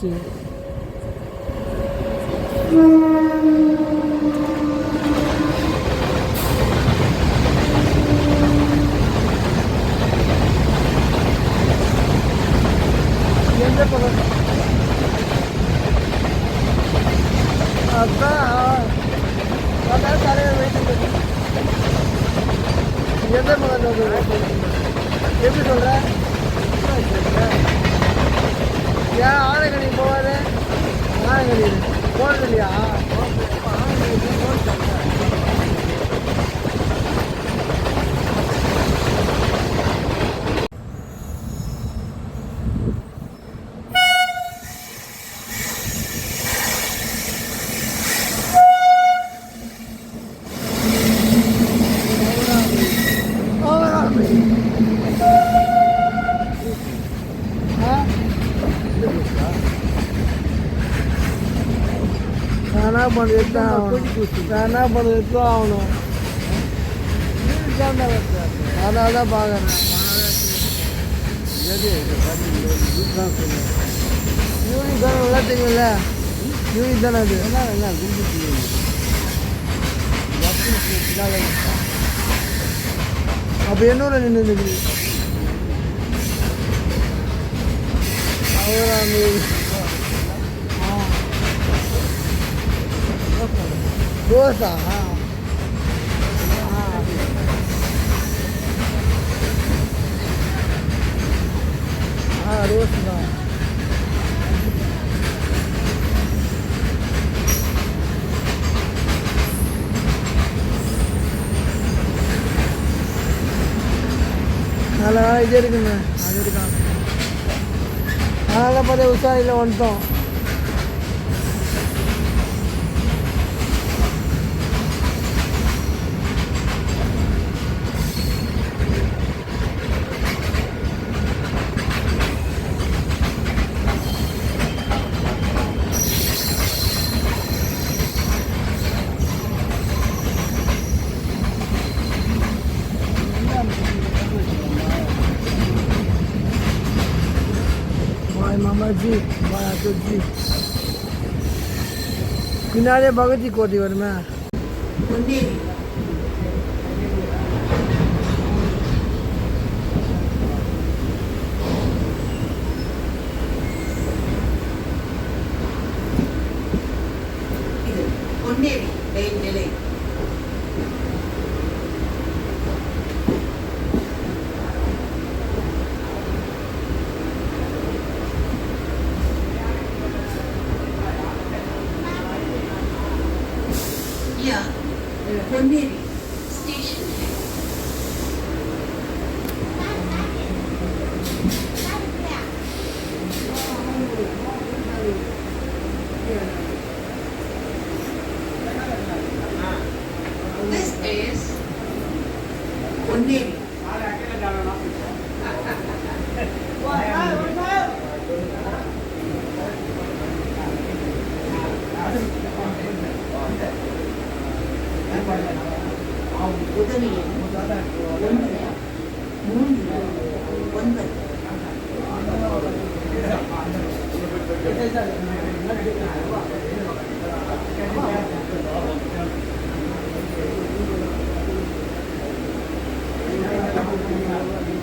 Rose. எந்த பக்கம் அதான் தலைவர் வெயிட்டு எந்த பக்கம் எப்படி சொல்ற? ஏன் ஆனைக்கணி போவாது? ஆனைக்கணி போனது இல்லையா? என்ன பண்ணுறது ஆகணும். அதனால தான் பார்க்குறேன். யூனிக் தானே விளாட்டிங்கல்ல, யூனிக் தானே அது. அப்போ என்னோட நின்று ரோஸா? ரோஸ் தான். நல்லா இது இருக்குங்க, அது இருக்கான். அதனால் பார்த்தா உஷாரில் வந்துட்டோம். मामा जी माया तो जी किनारे भगत जी कोटी वर में Poneri station. This is Poneri. உதவியை 1 3 9